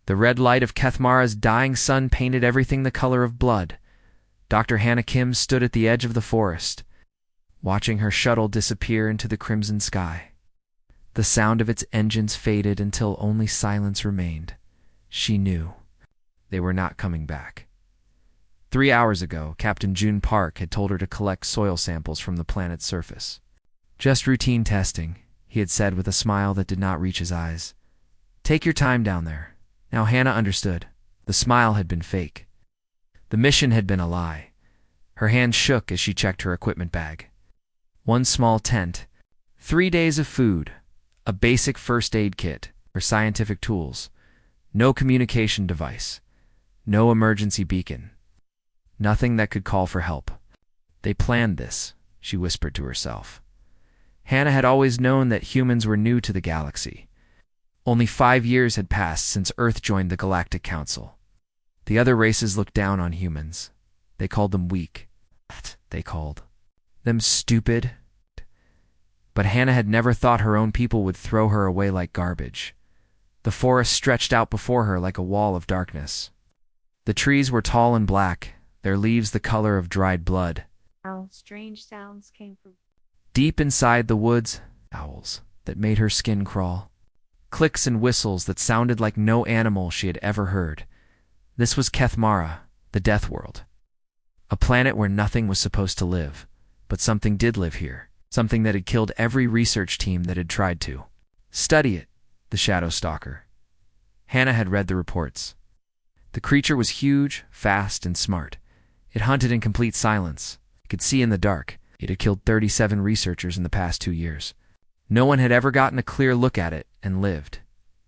The red light of Kethmara's dying sun painted everything the color of blood. Dr. Hannah Kim stood at the edge of the forest, watching her shuttle disappear into the crimson sky. The sound of its engines faded until only silence remained. She knew they were not coming back. 3 hours ago, Captain June Park had told her to collect soil samples from the planet's surface. Just routine testing, he had said with a smile that did not reach his eyes. Take your time down there. Now Hannah understood. The smile had been fake. The mission had been a lie. Her hands shook as she checked her equipment bag. One small tent, 3 days of food, a basic first aid kit, her scientific tools, no communication device, no emergency beacon, nothing that could call for help. They planned this, she whispered to herself. Hannah had always known that humans were new to the galaxy. Only 5 years had passed since Earth joined the Galactic Council. The other races looked down on humans. They called them weak. They called them stupid. But Hannah had never thought her own people would throw her away like garbage. The forest stretched out before her like a wall of darkness. The trees were tall and black, their leaves the color of dried blood. Strange sounds came from Deep inside the woods, owls that made her skin crawl. Clicks and whistles that sounded like no animal she had ever heard. This was Kethmara, the Death World. A planet where nothing was supposed to live, but something did live here. Something that had killed every research team that had tried to. Study it, the Shadow Stalker. Hannah had read the reports. The creature was huge, fast, and smart. It hunted in complete silence. It could see in the dark. It had killed 37 researchers in the past 2 years. No one had ever gotten a clear look at it and lived.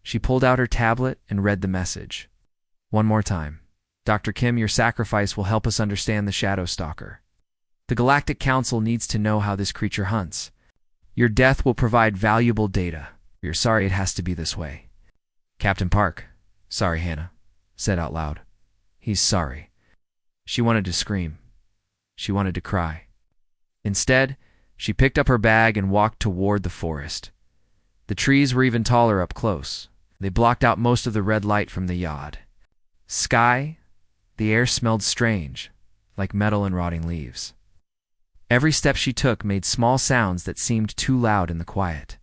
She pulled out her tablet and read the message. One more time. Dr. Kim, your sacrifice will help us understand the Shadow Stalker. The Galactic Council needs to know how this creature hunts. Your death will provide valuable data. We're sorry it has to be this way. Captain Park, sorry, Hannah, said out loud. He's sorry. She wanted to scream. She wanted to cry. Instead, she picked up her bag and walked toward the forest. The trees were even taller up close. They blocked out most of the red light from the yard. Sky, the air smelled strange, like metal and rotting leaves. Every step she took made small sounds that seemed too loud in the quiet.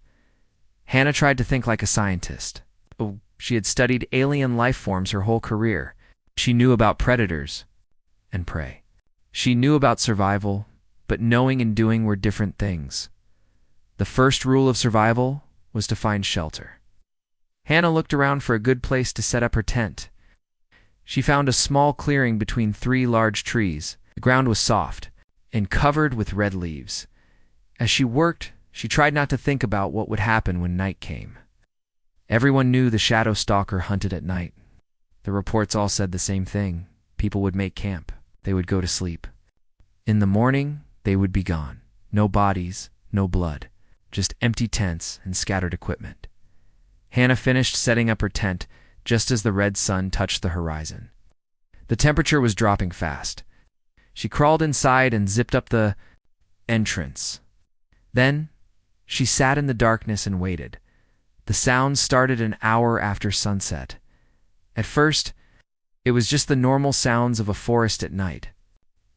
Hannah tried to think like a scientist. Oh, she had studied alien life forms her whole career. She knew about predators and prey. She knew about survival, but knowing and doing were different things. The first rule of survival was to find shelter. Hannah looked around for a good place to set up her tent. She found a small clearing between 3 large trees. The ground was soft and covered with red leaves. As she worked, she tried not to think about what would happen when night came. Everyone knew the Shadow Stalker hunted at night. The reports all said the same thing. People would make camp. They would go to sleep. In the morning, they would be gone. No bodies, no blood, just empty tents and scattered equipment. Hannah finished setting up her tent just as the red sun touched the horizon. The temperature was dropping fast. She crawled inside and zipped up the entrance. Then, she sat in the darkness and waited. The sounds started an hour after sunset. At first, it was just the normal sounds of a forest at night.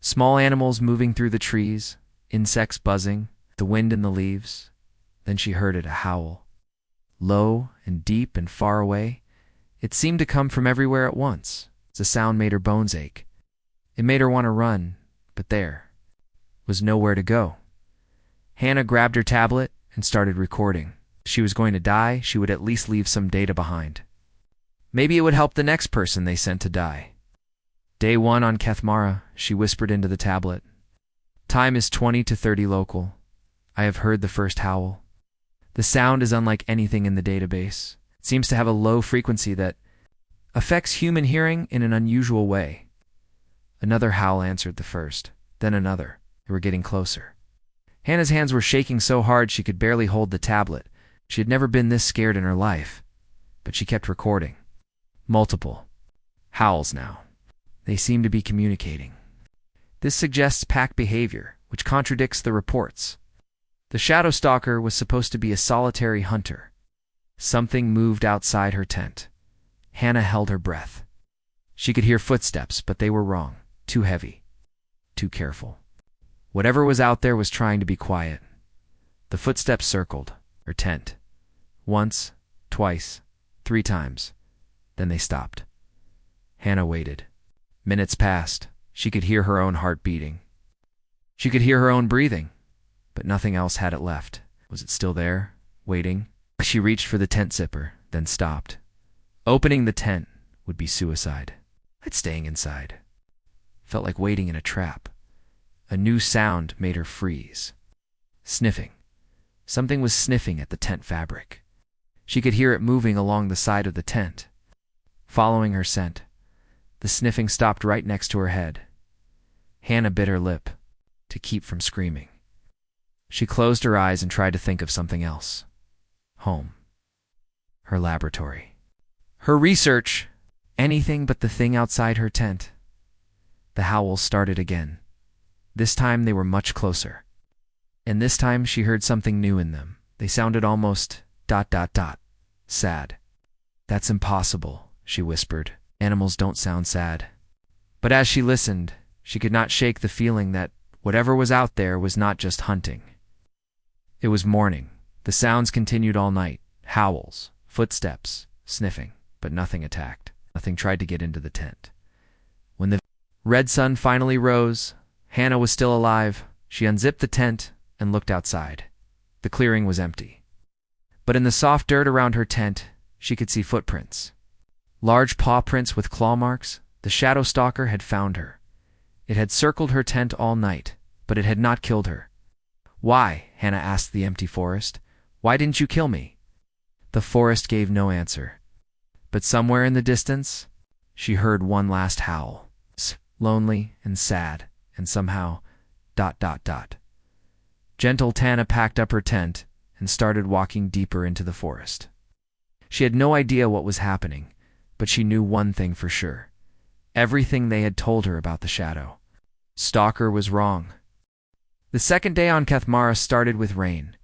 Small animals moving through the trees, insects buzzing, the wind in the leaves. Then she heard it, a howl. Low and deep and far away. It seemed to come from everywhere at once. The sound made her bones ache. It made her want to run, but there was nowhere to go. Hannah grabbed her tablet and started recording. If she was going to die, she would at least leave some data behind. Maybe it would help the next person they sent to die. Day 1 on Kethmara, she whispered into the tablet. Time is 20 to 30 local. I have heard the first howl. The sound is unlike anything in the database. It seems to have a low frequency that affects human hearing in an unusual way. Another howl answered the first, then another. They were getting closer. Hannah's hands were shaking so hard she could barely hold the tablet. She had never been this scared in her life. But she kept recording. Multiple howls now. They seem to be communicating. This suggests pack behavior, which contradicts the reports. The Shadow Stalker was supposed to be a solitary hunter. Something moved outside her tent. Hannah held her breath. She could hear footsteps, but they were wrong. Too heavy. Too careful. Whatever was out there was trying to be quiet. The footsteps circled her tent. Once, twice, 3 times. Then they stopped. Hannah waited. Minutes passed. She could hear her own heart beating. She could hear her own breathing, but nothing else had it left. Was it still there, waiting? She reached for the tent zipper, then stopped. Opening the tent would be suicide. But staying inside felt like waiting in a trap. A new sound made her freeze. Sniffing. Something was sniffing at the tent fabric. She could hear it moving along the side of the tent. Following her scent, the sniffing stopped right next to her head. Hannah bit her lip to keep from screaming. She closed her eyes and tried to think of something else. Home. Her laboratory. Her research. Anything but the thing outside her tent. The howls started again. This time they were much closer. And this time she heard something new in them. They sounded almost ... sad. That's impossible, she whispered. Animals don't sound sad. But as she listened, she could not shake the feeling that whatever was out there was not just hunting. It was morning. The sounds continued all night. Howls, footsteps, sniffing, but nothing attacked. Nothing tried to get into the tent. When the red sun finally rose, Hannah was still alive. She unzipped the tent and looked outside. The clearing was empty. But in the soft dirt around her tent, she could see footprints. Large paw prints with claw marks. The shadow stalker had found her. It had circled her tent all night, but it had not killed her. Why? Hannah asked the empty forest. Why didn't you kill me? The forest gave no answer. But somewhere in the distance, she heard one last howl. Lonely and sad, and somehow ... Gentle Tana packed up her tent and started walking deeper into the forest. She had no idea what was happening, but she knew one thing for sure. Everything they had told her about the shadow. Stalker was wrong. The second day on Kethmara started with rain.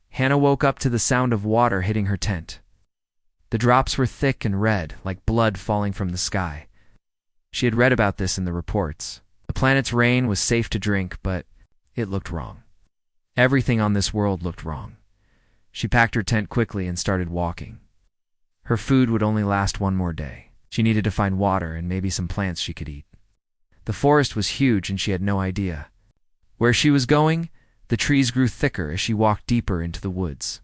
Hannah woke up to the sound of water hitting her tent. The drops were thick and red, like blood falling from the sky. She had read about this in the reports. The planet's rain was safe to drink, but it looked wrong. Everything on this world looked wrong. She packed her tent quickly and started walking. Her food would only last one more day. She needed to find water and maybe some plants she could eat. The forest was huge and she had no idea. Where she was going, the trees grew thicker as she walked deeper into the woods.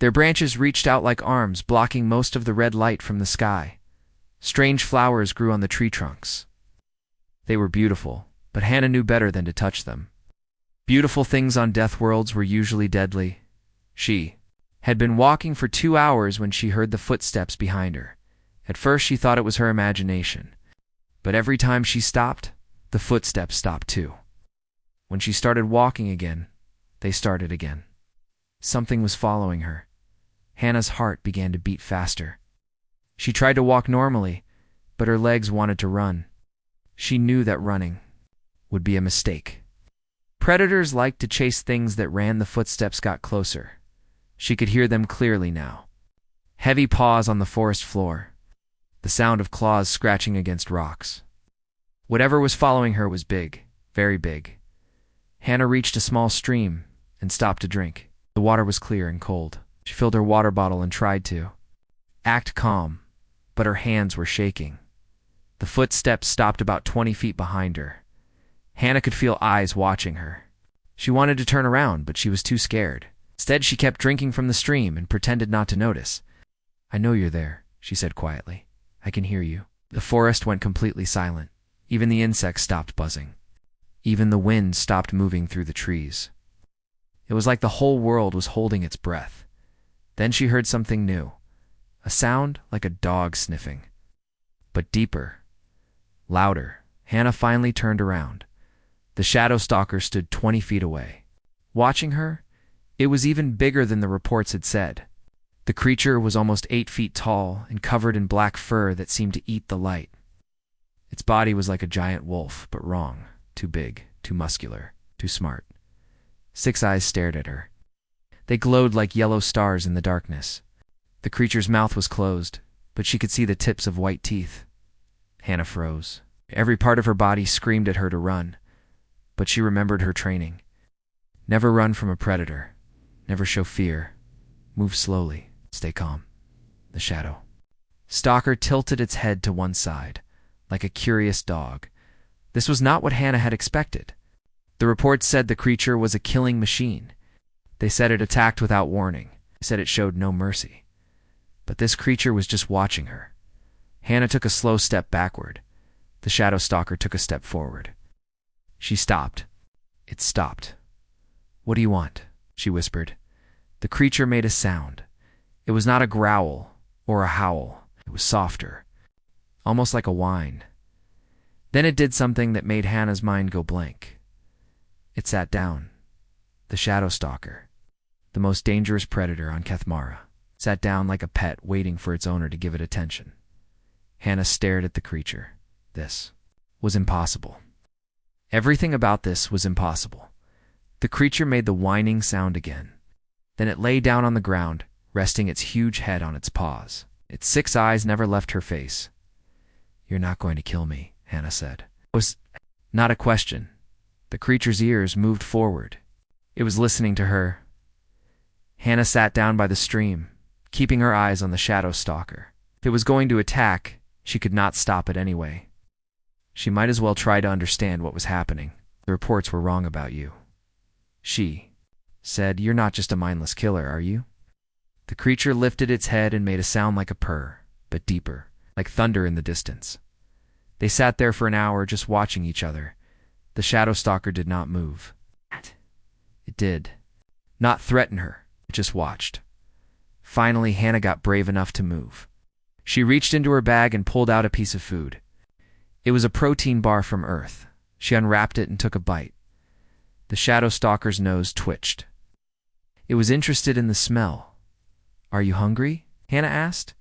Their branches reached out like arms, blocking most of the red light from the sky. Strange flowers grew on the tree trunks. They were beautiful, but Hannah knew better than to touch them. Beautiful things on death worlds were usually deadly. She had been walking for 2 hours when she heard the footsteps behind her. At first she thought it was her imagination, but every time she stopped, the footsteps stopped too. When she started walking again, they started again. Something was following her. Hannah's heart began to beat faster. She tried to walk normally, but her legs wanted to run. She knew that running would be a mistake. Predators liked to chase things that ran. The footsteps got closer. She could hear them clearly now. Heavy paws on the forest floor. The sound of claws scratching against rocks. Whatever was following her was big, very big. Hannah reached a small stream and stopped to drink. The water was clear and cold. She filled her water bottle and tried to act calm, but her hands were shaking. The footsteps stopped about 20 feet behind her. Hannah could feel eyes watching her. She wanted to turn around, but she was too scared. Instead, she kept drinking from the stream and pretended not to notice. "I know you're there," she said quietly. "I can hear you." The forest went completely silent. Even the insects stopped buzzing. Even the wind stopped moving through the trees. It was like the whole world was holding its breath. Then she heard something new. A sound like a dog sniffing. But deeper. Louder. Hannah finally turned around. The shadow stalker stood 20 feet away. Watching her, it was even bigger than the reports had said. The creature was almost 8 feet tall and covered in black fur that seemed to eat the light. Its body was like a giant wolf, but wrong. Too big, too muscular, too smart. 6 eyes stared at her. They glowed like yellow stars in the darkness. The creature's mouth was closed, but she could see the tips of white teeth. Hannah froze. Every part of her body screamed at her to run, but she remembered her training. Never run from a predator. Never show fear. Move slowly. Stay calm. The shadow stalker tilted its head to one side, like a curious dog. This was not what Hannah had expected. The reports said the creature was a killing machine. They said it attacked without warning. They said it showed no mercy. But this creature was just watching her. Hannah took a slow step backward. The shadow stalker took a step forward. She stopped. It stopped. "What do you want?" she whispered. The creature made a sound. It was not a growl or a howl. It was softer, almost like a whine. Then it did something that made Hannah's mind go blank. It sat down. The shadow stalker, the most dangerous predator on Kethmara, sat down like a pet waiting for its owner to give it attention. Hannah stared at the creature. This was impossible. Everything about this was impossible. The creature made the whining sound again. Then it lay down on the ground, resting its huge head on its paws. Its 6 eyes never left her face. "You're not going to kill me," Hannah said. It was not a question. The creature's ears moved forward. It was listening to her. Hannah sat down by the stream, keeping her eyes on the shadow stalker. If it was going to attack, she could not stop it anyway. She might as well try to understand what was happening. "The reports were wrong about you," she said. "You're not just a mindless killer, are you?" The creature lifted its head and made a sound like a purr, but deeper, like thunder in the distance. They sat there for an hour just watching each other. The shadow stalker did not move. It did not threaten her. It just watched. Finally, Hannah got brave enough to move. She reached into her bag and pulled out a piece of food. It was a protein bar from Earth. She unwrapped it and took a bite. The shadow stalker's nose twitched. It was interested in the smell. "Are you hungry?" Hannah asked.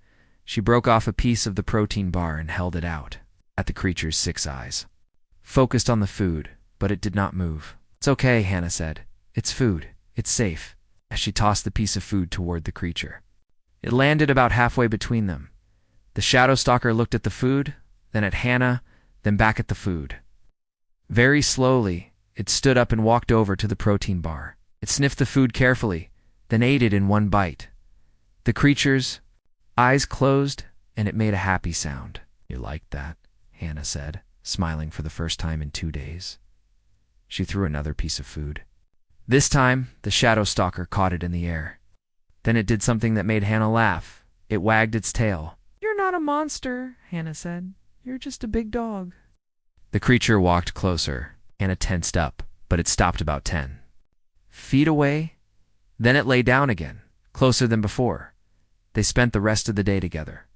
She broke off a piece of the protein bar and held it out at the creature's 6 eyes. Focused on the food, but it did not move. "It's okay," Hannah said. "It's food. It's safe," as she tossed the piece of food toward the creature. It landed about halfway between them. The shadow stalker looked at the food, then at Hannah, then back at the food. Very slowly, it stood up and walked over to the protein bar. It sniffed the food carefully, then ate it in one bite. The creature's eyes closed, and it made a happy sound. "You liked that," Hannah said, smiling for the first time in 2 days. She threw another piece of food. This time, the shadow stalker caught it in the air. Then it did something that made Hannah laugh. It wagged its tail. "You're not a monster," Hannah said. "You're just a big dog." The creature walked closer. Hannah tensed up, but it stopped about 10 feet away. Then it lay down again, closer than before. They spent the rest of the day together.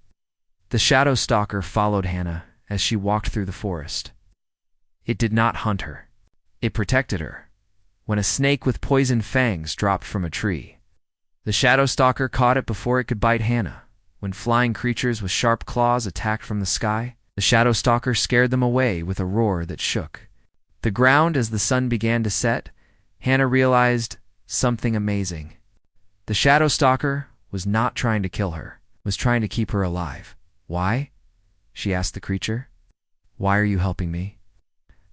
The shadow stalker followed Hannah as she walked through the forest. It did not hunt her. It protected her. When a snake with poison fangs dropped from a tree, the shadow stalker caught it before it could bite Hannah. When flying creatures with sharp claws attacked from the sky, the shadow stalker scared them away with a roar that shook the ground. As the sun began to set, Hannah realized something amazing. The shadow stalker was not trying to kill her, was trying to keep her alive. "Why?" she asked the creature. "Why are you helping me?"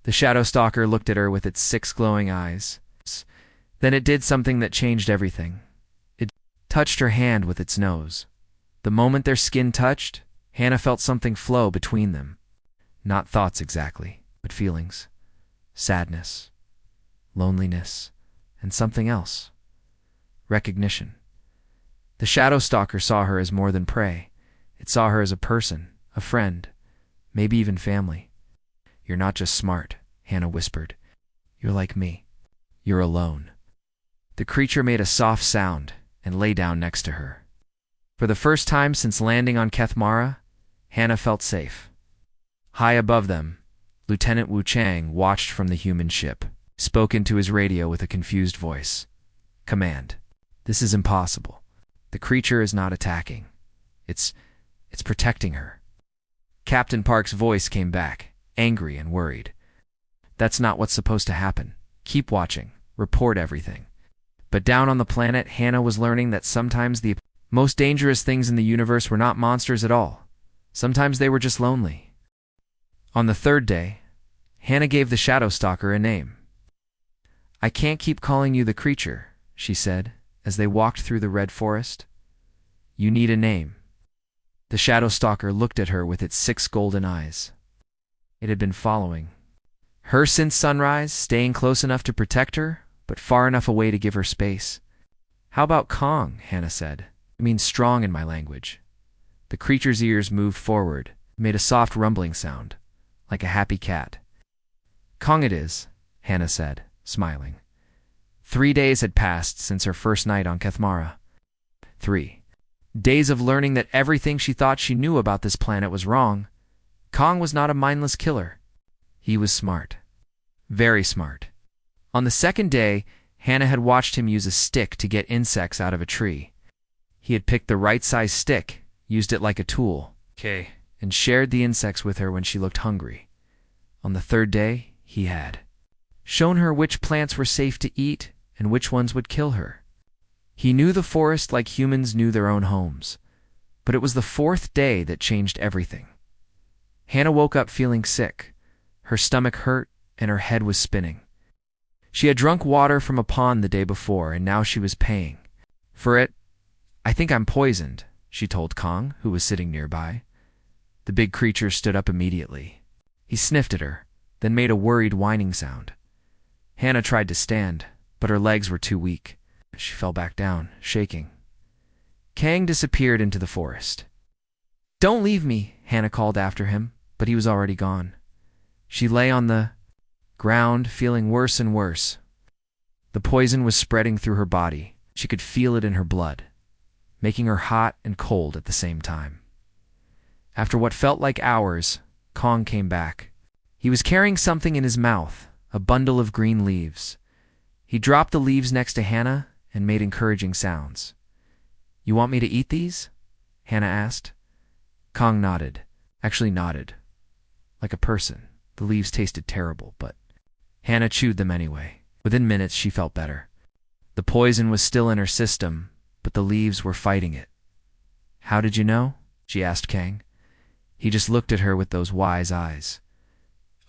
The shadow stalker looked at her with its 6 glowing eyes. Then it did something that changed everything. It touched her hand with its nose. The moment their skin touched, Hannah felt something flow between them. Not thoughts exactly, but feelings. Sadness, loneliness, and something else. Recognition. The shadow stalker saw her as more than prey. It saw her as a person, a friend, maybe even family. "You're not just smart," Hannah whispered. "You're like me. You're alone." The creature made a soft sound and lay down next to her. For the first time since landing on Kethmara, Hannah felt safe. High above them, Lieutenant Wu Chang watched from the human ship, spoke into his radio with a confused voice. "Command, this is impossible. The creature is not attacking. It's protecting her." Captain Park's voice came back, angry and worried. "That's not what's supposed to happen. Keep watching. Report everything." But down on the planet, Hannah was learning that sometimes the Most dangerous things in the universe were not monsters at all. Sometimes they were just lonely. On the third day, Hannah gave the shadow stalker a name. "I can't keep calling you the creature," she said, as they walked through the red forest. "You need a name." The shadow stalker looked at her with its 6 golden eyes. It had been following her since sunrise, staying close enough to protect her, but far enough away to give her space. "How about Kong?" Hannah said. "It means strong in my language." The creature's ears moved forward, made a soft rumbling sound, like a happy cat. "Kong it is," Hannah said, smiling. 3 days had passed since her first night on Kethmara. 3 days of learning that everything she thought she knew about this planet was wrong. Kong was not a mindless killer. He was smart. Very smart. On the second day, Hannah had watched him use a stick to get insects out of a tree. He had picked the right size stick, used it like a tool, and shared the insects with her when she looked hungry. On the third day, he had shown her which plants were safe to eat and which ones would kill her. He knew the forest like humans knew their own homes. But it was the 4th day that changed everything. Hannah woke up feeling sick. Her stomach hurt and her head was spinning. She had drunk water from a pond the day before, and now she was paying for it. "I think I'm poisoned," she told Kong, who was sitting nearby. The big creature stood up immediately. He sniffed at her, then made a worried whining sound. Hannah tried to stand, but her legs were too weak. She fell back down, shaking. Kang disappeared into the forest. "Don't leave me," Hannah called after him, but he was already gone. She lay on the ground, feeling worse and worse. The poison was spreading through her body. She could feel it in her blood, making her hot and cold at the same time. After what felt like hours, Kong came back. He was carrying something in his mouth, a bundle of green leaves. He dropped the leaves next to Hannah and made encouraging sounds. "You want me to eat these?" Hannah asked. Kong nodded, like a person. The leaves tasted terrible, but Hannah chewed them anyway. Within minutes, she felt better. The poison was still in her system, but the leaves were fighting it. "How did you know?" she asked Kang. He just looked at her with those wise eyes.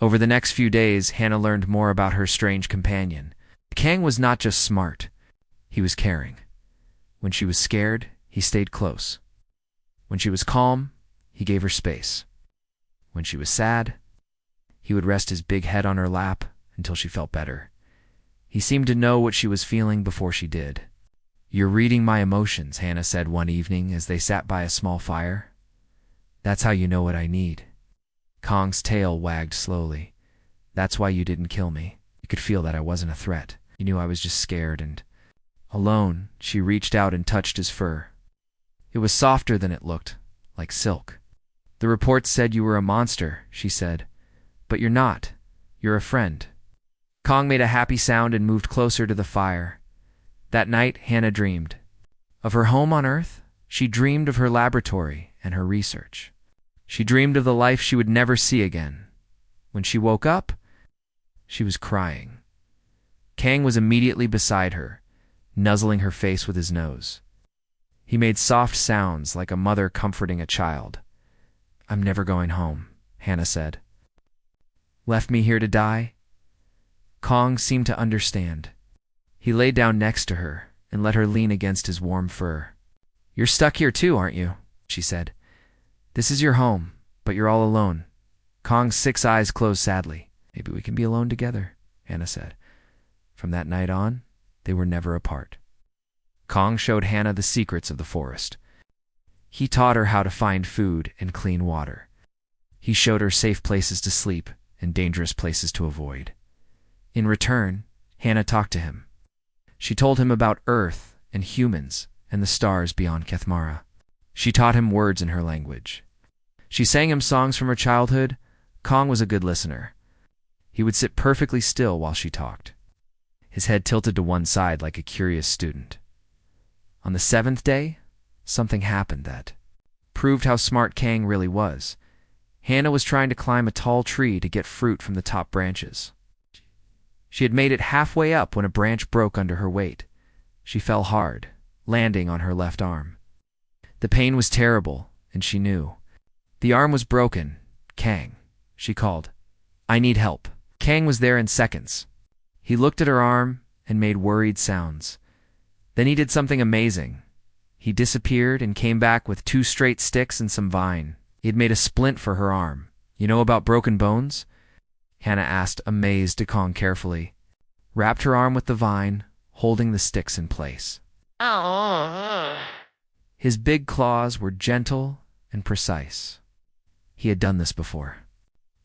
Over the next few days, Hannah learned more about her strange companion. Kang was not just smart, he was caring. When she was scared, he stayed close. When she was calm, he gave her space. When she was sad, he would rest his big head on her lap until she felt better. He seemed to know what she was feeling before she did. "You're reading my emotions," Hannah said one evening as they sat by a small fire. "That's how you know what I need." Kong's tail wagged slowly. "That's why you didn't kill me. You could feel that I wasn't a threat. You knew I was just scared and alone." She reached out and touched his fur. It was softer than it looked, like silk. "The reports said you were a monster," she said. "But you're not. You're a friend." Kong made a happy sound and moved closer to the fire. That night, Hannah dreamed of her home on Earth. She dreamed of her laboratory and her research. She dreamed of the life she would never see again. When she woke up, she was crying. Kang was immediately beside her, nuzzling her face with his nose. He made soft sounds like a mother comforting a child. "I'm never going home," Hannah said. "Left me here to die?" Kong seemed to understand. He lay down next to her and let her lean against his warm fur. "You're stuck here too, aren't you?" she said. "This is your home, but you're all alone." Kong's 6 eyes closed sadly. "Maybe we can be alone together," Hannah said. From that night on, they were never apart. Kong showed Hannah the secrets of the forest. He taught her how to find food and clean water. He showed her safe places to sleep and dangerous places to avoid. In return, Hannah talked to him. She told him about Earth and humans and the stars beyond Kethmara. She taught him words in her language. She sang him songs from her childhood. Kong was a good listener. He would sit perfectly still while she talked, his head tilted to one side like a curious student. On the 7th day, something happened that proved how smart Kang really was. Hannah was trying to climb a tall tree to get fruit from the top branches. She had made it halfway up when a branch broke under her weight. She fell hard, landing on her left arm. The pain was terrible, and she knew. The arm was broken. Kang, she called. I need help. Kang was there in seconds. He looked at her arm and made worried sounds. Then he did something amazing. He disappeared and came back with 2 straight sticks and some vine. He had made a splint for her arm. You know about broken bones? Hannah asked, amazed to Kong carefully. Wrapped her arm with the vine, holding the sticks in place. His big claws were gentle and precise. He had done this before.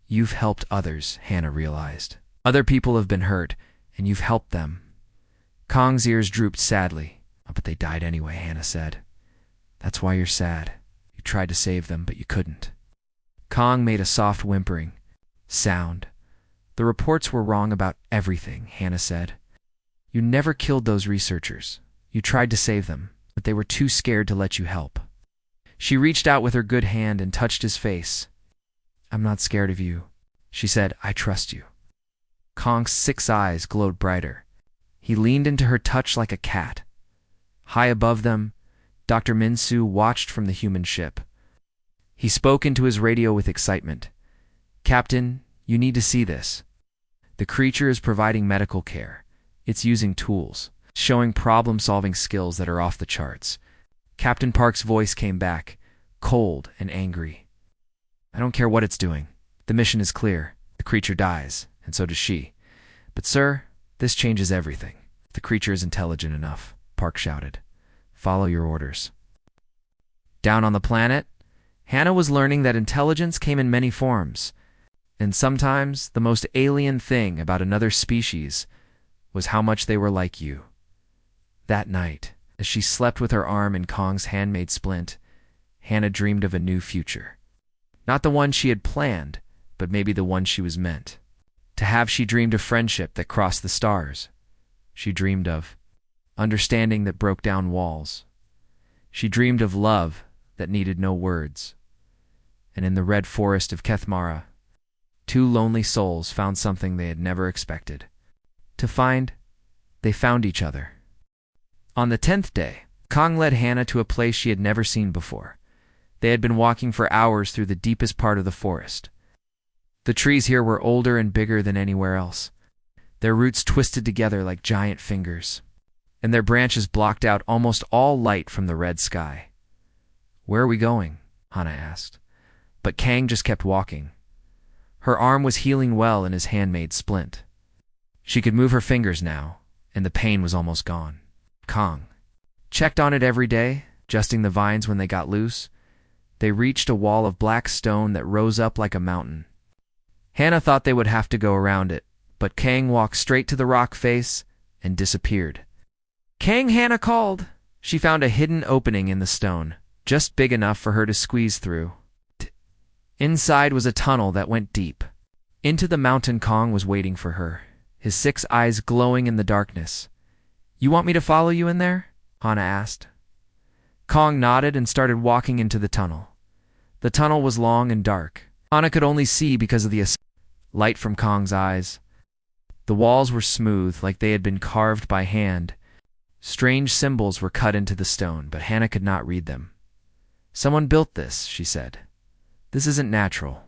You've helped others, Hannah realized. Other people have been hurt, and you've helped them. Kong's ears drooped sadly. Oh, but they died anyway, Hannah said. That's why you're sad. You tried to save them, but you couldn't. Kong made a soft whimpering sound. The reports were wrong about everything, Hannah said. You never killed those researchers. You tried to save them, but they were too scared to let you help. She reached out with her good hand and touched his face. I'm not scared of you, she said. I trust you. Kong's 6 eyes glowed brighter. He leaned into her touch like a cat. High above them, Dr. Minsu watched from the human ship. He spoke into his radio with excitement. Captain, you need to see this. The creature is providing medical care. It's using tools, showing problem-solving skills that are off the charts. Captain Park's voice came back, cold and angry. I don't care what it's doing. The mission is clear. The creature dies, and so does she. But sir, this changes everything. The creature is intelligent enough, Park shouted. Follow your orders. Down on the planet, Hannah was learning that intelligence came in many forms, and sometimes the most alien thing about another species was how much they were like you. That night, as she slept with her arm in Kong's handmade splint, Hannah dreamed of a new future. Not the one she had planned, but maybe the one she was meant to have. She dreamed of friendship that crossed the stars. She dreamed of understanding that broke down walls. She dreamed of love that needed no words. And in the red forest of Kethmara, 2 lonely souls found something they had never expected to find. They found each other. On the 10th day, Kong led Hannah to a place she had never seen before. They had been walking for hours through the deepest part of the forest. The trees here were older and bigger than anywhere else. Their roots twisted together like giant fingers, and their branches blocked out almost all light from the red sky. Where are we going? Hannah asked. But Kang just kept walking. Her arm was healing well in his handmade splint. She could move her fingers now, and the pain was almost gone. Kong checked on it every day, adjusting the vines when they got loose. They reached a wall of black stone that rose up like a mountain. Hannah thought they would have to go around it, but Kang walked straight to the rock face and disappeared. Kang, Hannah called. She found a hidden opening in the stone, just big enough for her to squeeze through. Inside was a tunnel that went deep. Into the mountain. Kong was waiting for her, his 6 eyes glowing in the darkness. You want me to follow you in there? Hannah asked. Kong nodded and started walking into the tunnel. The tunnel was long and dark. Hannah could only see because of the light from Kong's eyes. The walls were smooth, like they had been carved by hand. Strange symbols were cut into the stone, but Hannah could not read them. Someone built this, she said. This isn't natural.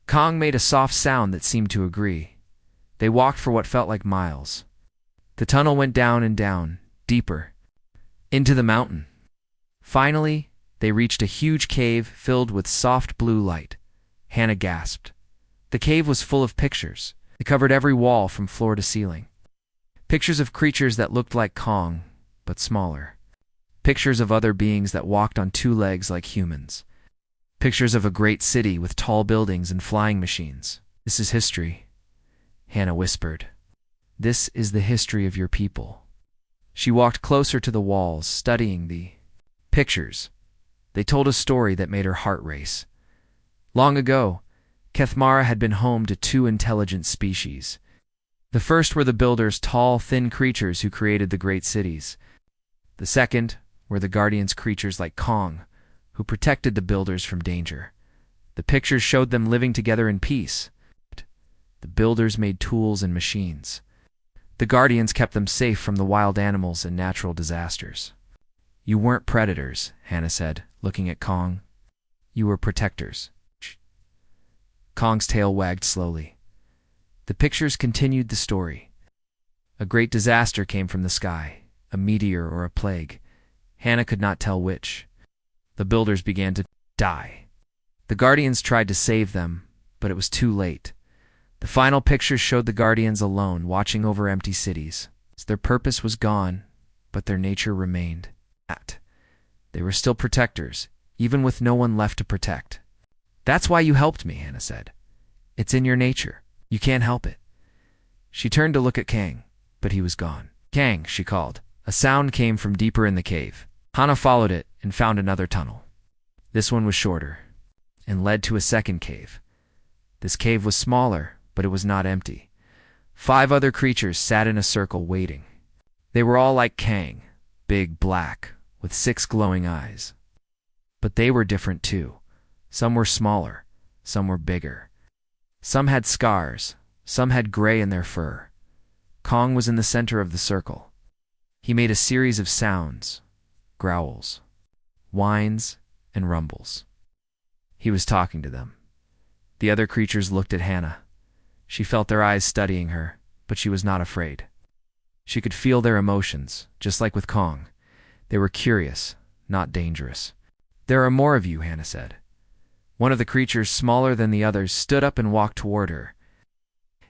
Kong made a soft sound that seemed to agree. They walked for what felt like miles. The tunnel went down and down, deeper, into the mountain. Finally, they reached a huge cave filled with soft blue light. Hannah gasped. The cave was full of pictures. It covered every wall from floor to ceiling. Pictures of creatures that looked like Kong, but smaller. Pictures of other beings that walked on 2 legs like humans. Pictures of a great city with tall buildings and flying machines. This is history, Hannah whispered. This is the history of your people. She walked closer to the walls, studying the pictures. They told a story that made her heart race. Long ago, Kethmara had been home to 2 intelligent species. The first were the builders, tall, thin creatures who created the great cities. The second were the guardians, creatures like Kong, who protected the builders from danger. The pictures showed them living together in peace. The builders made tools and machines. The guardians kept them safe from the wild animals and natural disasters. You weren't predators, Hannah said, looking at Kong. You were protectors. Kong's tail wagged slowly. The pictures continued the story. A great disaster came from the sky, a meteor or a plague. Hannah could not tell which. The builders began to die. The Guardians tried to save them, but it was too late. The final pictures showed the Guardians alone, watching over empty cities. Their purpose was gone, but their nature remained. They were still protectors, even with no one left to protect. That's why you helped me, Hannah said. It's in your nature. You can't help it. She turned to look at Kang, but he was gone. Kang, she called. A sound came from deeper in the cave. Hannah followed it and found another tunnel. This one was shorter and led to a second cave. This cave was smaller, but it was not empty. 5 other creatures sat in a circle waiting. They were all like Kang, big, black, with 6 glowing eyes. But they were different too. Some were smaller, some were bigger. Some had scars, some had gray in their fur. Kong was in the center of the circle. He made a series of sounds, growls, whines, and rumbles. He was talking to them. The other creatures looked at Hannah. She felt their eyes studying her, but she was not afraid. She could feel their emotions, just like with Kong. They were curious, not dangerous. There are more of you, Hannah said. One of the creatures, smaller than the others, stood up and walked toward her.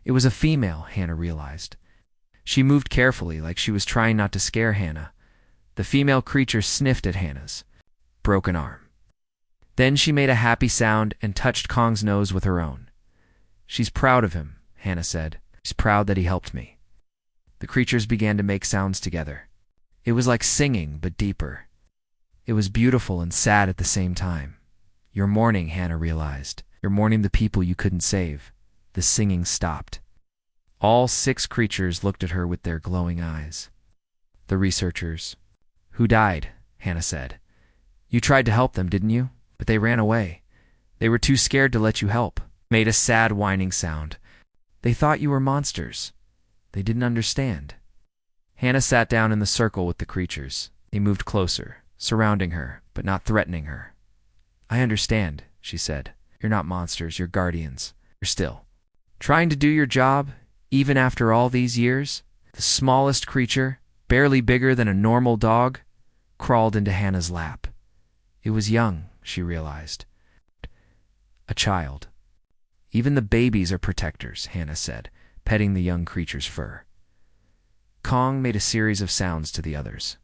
It was a female, Hannah realized. She moved carefully, like she was trying not to scare Hannah. The female creature sniffed at Hannah's broken arm. Then she made a happy sound and touched Kong's nose with her own. She's proud of him, Hannah said. She's proud that he helped me. The creatures began to make sounds together. It was like singing, but deeper. It was beautiful and sad at the same time. You're mourning, Hannah realized. You're mourning the people you couldn't save. The singing stopped. All 6 creatures looked at her with their glowing eyes. The researchers. Who died? Hannah said. You tried to help them, didn't you? But they ran away. They were too scared to let you help. Made a sad whining sound. They thought you were monsters. They didn't understand. Hannah sat down in the circle with the creatures. They moved closer, surrounding her, but not threatening her. I understand, she said. You're not monsters, you're guardians. You're still trying to do your job, even after all these years. The smallest creature, barely bigger than a normal dog, crawled into Hannah's lap. It was young, she realized. A child. Even the babies are protectors, Hannah said, petting the young creature's fur. Kong made a series of sounds to the others.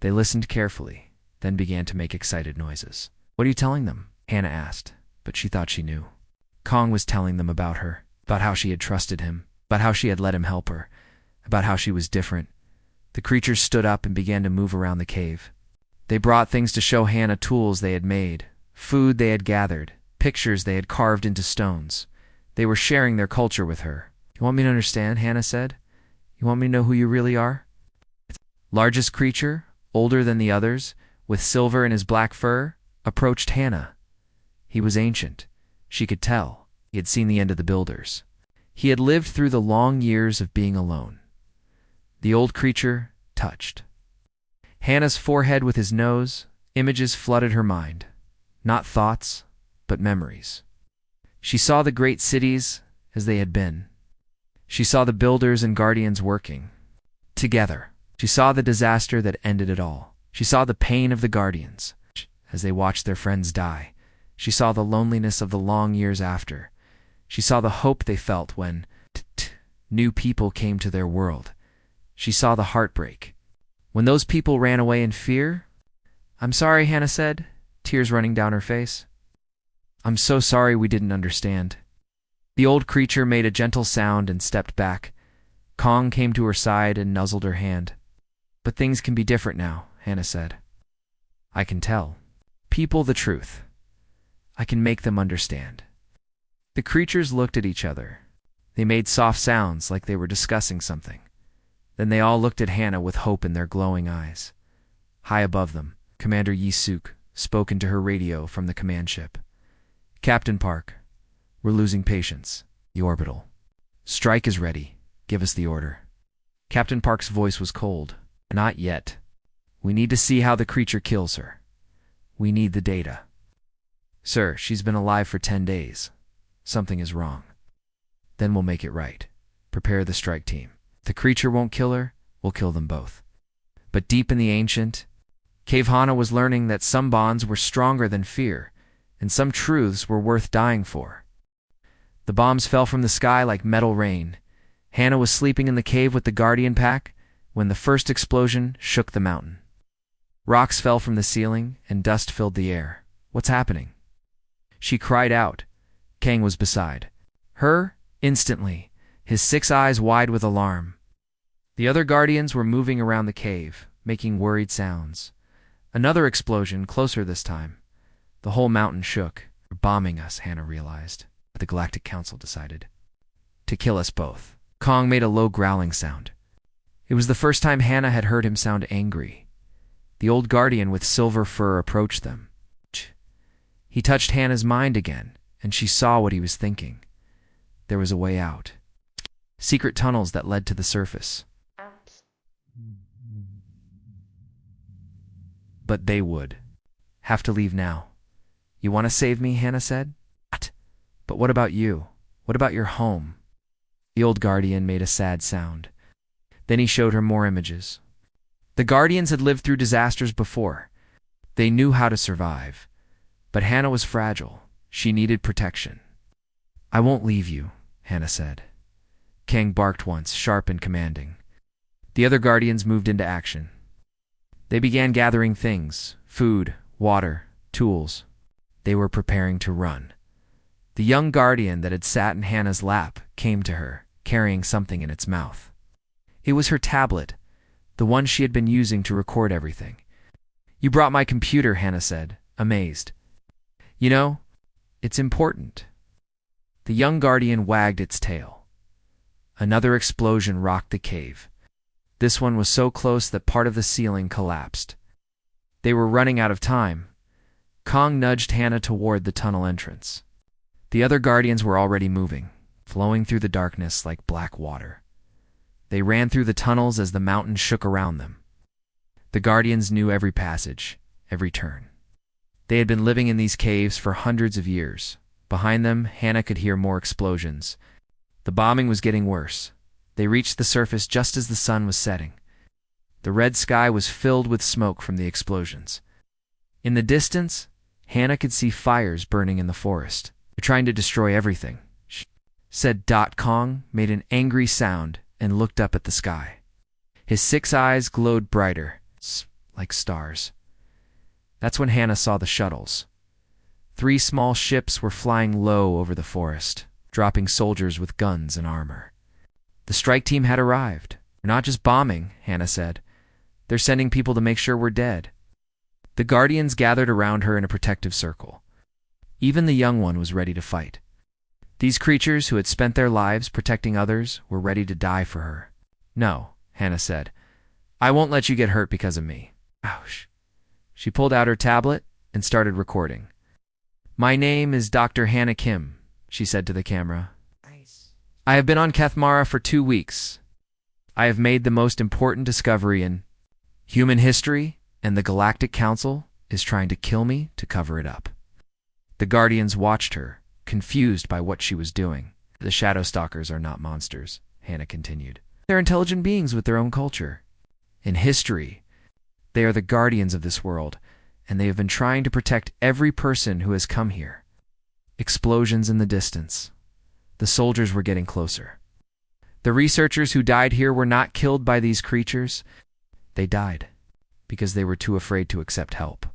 They listened carefully, then began to make excited noises. What are you telling them? Hannah asked, but she thought she knew. Kong was telling them about her, about how she had trusted him, about how she had let him help her, about how she was different. The creatures stood up and began to move around the cave. They brought things to show Hannah, tools they had made, food they had gathered, pictures they had carved into stones. They were sharing their culture with her. You want me to understand? Hannah said. You want me to know who you really are? Largest creature, older than the others, with silver in his black fur, approached Hannah. He was ancient. She could tell. He had seen the end of the builders. He had lived through the long years of being alone. The old creature touched Hannah's forehead with his nose. Images flooded her mind. Not thoughts, but memories. She saw the great cities as they had been. She saw the builders and guardians working together. She saw the disaster that ended it all. She saw the pain of the guardians as they watched their friends die. She saw the loneliness of the long years after. She saw the hope they felt when new people came to their world. She saw the heartbreak when those people ran away in fear. I'm sorry, Hannah said, tears running down her face. I'm so sorry we didn't understand. The old creature made a gentle sound and stepped back. Kong came to her side and nuzzled her hand. But things can be different now, Hannah said. I can tell people the truth. I can make them understand. The creatures looked at each other. They made soft sounds like they were discussing something. Then they all looked at Hannah with hope in their glowing eyes. High above them, Commander Yi-Suk spoke into her radio from the command ship. Captain Park, we're losing patience. The orbital strike is ready. Give us the order. Captain Park's voice was cold. Not yet. We need to see how the creature kills her. We need the data. Sir, she's been alive for 10 days. Something is wrong. Then we'll make it right. Prepare the strike team. If the creature won't kill her, we'll kill them both. But deep in the ancient, Cave Hana was learning that some bonds were stronger than fear, and some truths were worth dying for. The bombs fell from the sky like metal rain. Hannah was sleeping in the cave with the Guardian pack when the first explosion shook the mountain. Rocks fell from the ceiling and dust filled the air. What's happening? She cried out. Kang was beside her instantly, his 6 eyes wide with alarm. The other Guardians were moving around the cave, making worried sounds. Another explosion, closer this time. The whole mountain shook. They're bombing us, Hannah realized. But the Galactic Council decided to kill us both. Kong made a low growling sound. It was the first time Hannah had heard him sound angry. The old Guardian with silver fur approached them. He touched Hannah's mind again, and she saw what he was thinking. There was a way out. Secret tunnels that led to the surface. But they would have to leave now. You want to save me, Hannah said. What? But what about you? What about your home? The old Guardian made a sad sound. Then he showed her more images. The Guardians had lived through disasters before. They knew how to survive. But Hannah was fragile. She needed protection. I won't leave you, Hannah said. Kang barked once, sharp and commanding. The other Guardians moved into action. They began gathering things, food, water, tools. They were preparing to run. The young Guardian that had sat in Hannah's lap came to her, carrying something in its mouth. It was her tablet, the one she had been using to record everything. You brought my computer, Hannah said, amazed. You know, it's important. The young Guardian wagged its tail. Another explosion rocked the cave. This one was so close that part of the ceiling collapsed. They were running out of time. Kong nudged Hannah toward the tunnel entrance. The other Guardians were already moving, flowing through the darkness like black water. They ran through the tunnels as the mountain shook around them. The Guardians knew every passage, every turn. They had been living in these caves for hundreds of years. Behind them, Hannah could hear more explosions. The bombing was getting worse. They reached the surface just as the sun was setting. The red sky was filled with smoke from the explosions. In the distance, Hannah could see fires burning in the forest. They're trying to destroy everything, said. Kong made an angry sound and looked up at the sky. His 6 eyes glowed brighter, like stars. That's when Hannah saw the shuttles. 3 small ships were flying low over the forest, dropping soldiers with guns and armor. The strike team had arrived. They're not just bombing, Hannah said. They're sending people to make sure we're dead. The Guardians gathered around her in a protective circle. Even the young one was ready to fight. These creatures who had spent their lives protecting others were ready to die for her. No, Hannah said. I won't let you get hurt because of me. Ouch. She pulled out her tablet and started recording. My name is Dr. Hannah Kim, she said to the camera. I have been on Kethmara for 2 weeks. I have made the most important discovery in human history, and the Galactic Council is trying to kill me to cover it up. The Guardians watched her, confused by what she was doing. The Shadow Stalkers are not monsters, Hannah continued. They're intelligent beings with their own culture. In history, they are the guardians of this world, and they have been trying to protect every person who has come here. Explosions in the distance. The soldiers were getting closer. The researchers who died here were not killed by these creatures. They died because they were too afraid to accept help.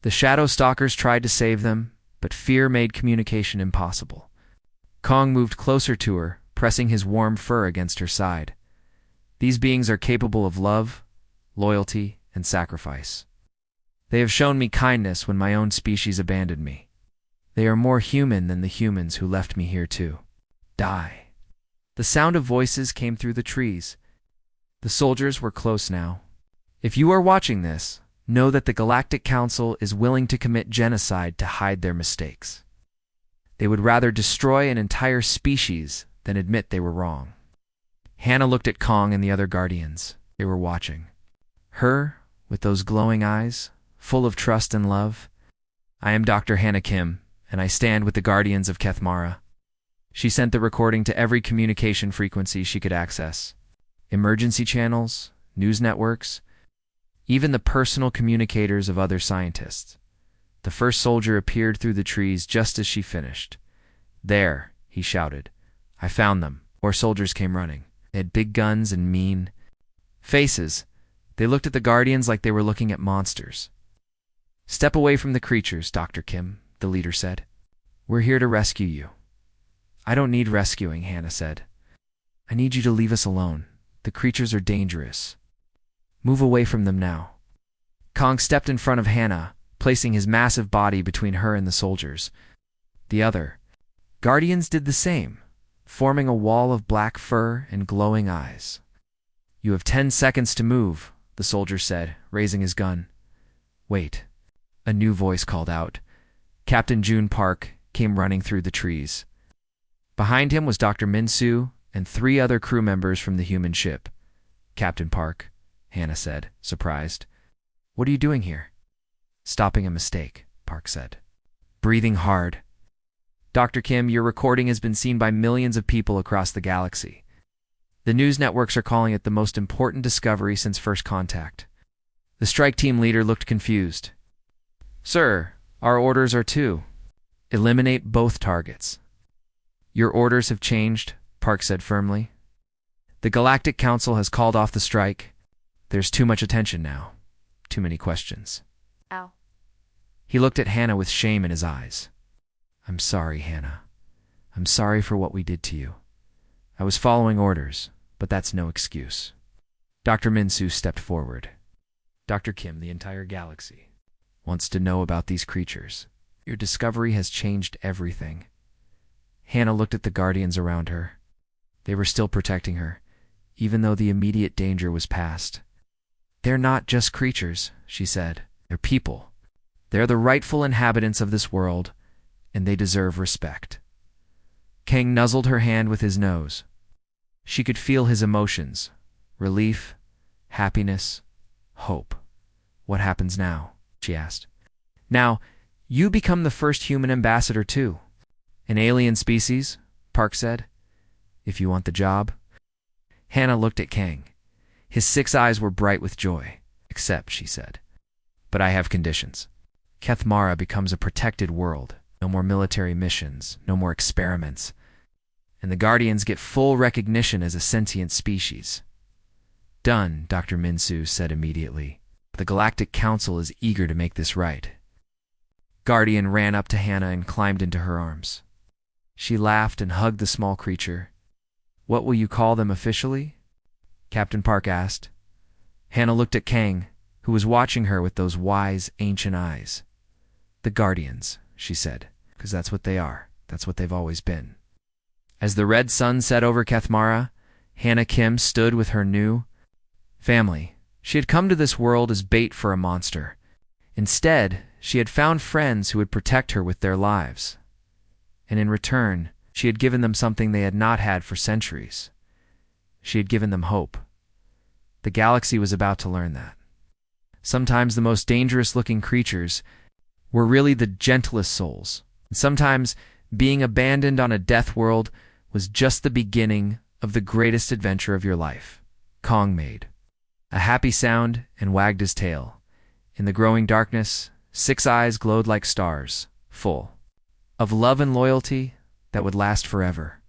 The Shadow Stalkers tried to save them, but fear made communication impossible. Kong moved closer to her, pressing his warm fur against her side. These beings are capable of love, loyalty, and sacrifice. They have shown me kindness when my own species abandoned me. They are more human than the humans who left me here to die. The sound of voices came through the trees. The soldiers were close now. If you are watching this, know that the Galactic Council is willing to commit genocide to hide their mistakes. They would rather destroy an entire species than admit they were wrong. Hannah looked at Kong and the other Guardians. They were watching her with those glowing eyes, full of trust and love. I am Dr. Hannah Kim, and I stand with the Guardians of Kethmara. She sent the recording to every communication frequency she could access. Emergency channels, news networks, even the personal communicators of other scientists. The first soldier appeared through the trees just as she finished. "There," he shouted. "I found them." More soldiers came running. They had big guns and mean faces. They looked at the Guardians like they were looking at monsters. "Step away from the creatures, Dr. Kim," the leader said. "We're here to rescue you." "I don't need rescuing," Hannah said. "I need you to leave us alone. The creatures are dangerous. Move away from them now." Kong stepped in front of Hannah, placing his massive body between her and the soldiers. The other Guardians did the same, forming a wall of black fur and glowing eyes. "You have 10 seconds to move," the soldier said, raising his gun. "Wait," a new voice called out. Captain June Park came running through the trees. Behind him was Dr. Min-soo and 3 other crew members from the human ship. "Captain Park," Hannah said, surprised. "What are you doing here?" "Stopping a mistake," Park said. Breathing hard. "Dr. Kim, your recording has been seen by millions of people across the galaxy. The news networks are calling it the most important discovery since first contact." The strike team leader looked confused. "Sir, our orders are to eliminate both targets." "Your orders have changed," Park said firmly. "The Galactic Council has called off the strike. There's too much attention now. Too many questions." Ow. He looked at Hannah with shame in his eyes. "I'm sorry, Hannah. I'm sorry for what we did to you. I was following orders, but that's no excuse." Dr. Min-soo stepped forward. "Dr. Kim, the entire galaxy wants to know about these creatures. Your discovery has changed everything." Hannah looked at the Guardians around her. They were still protecting her, even though the immediate danger was past. "They're not just creatures," she said. "They're people. They're the rightful inhabitants of this world, and they deserve respect." Kang nuzzled her hand with his nose. She could feel his emotions: relief, happiness, hope. "What happens now?" she asked. "Now, you become the first human ambassador too." "An alien species," Park said. "If you want the job." Hannah looked at Kang. His 6 eyes were bright with joy. "Except," she said. "But I have conditions. Kethmara becomes a protected world. No more military missions, no more experiments. And the Guardians get full recognition as a sentient species." "Done," Dr. Min-soo said immediately. "The Galactic Council is eager to make this right." Guardian ran up to Hannah and climbed into her arms. She laughed and hugged the small creature. "What will you call them officially?" Captain Park asked. Hannah looked at Kang, who was watching her with those wise, ancient eyes. "The Guardians," she said, "because that's what they are. That's what they've always been." As the red sun set over Kethmara, Hannah Kim stood with her new family. She had come to this world as bait for a monster. Instead, she had found friends who would protect her with their lives. And in return, she had given them something they had not had for centuries. She had given them hope. The galaxy was about to learn that. Sometimes the most dangerous-looking creatures were really the gentlest souls. And sometimes being abandoned on a death world was just the beginning of the greatest adventure of your life. Kong made a happy sound and wagged his tail. In the growing darkness, 6 eyes glowed like stars, full of love and loyalty that would last forever.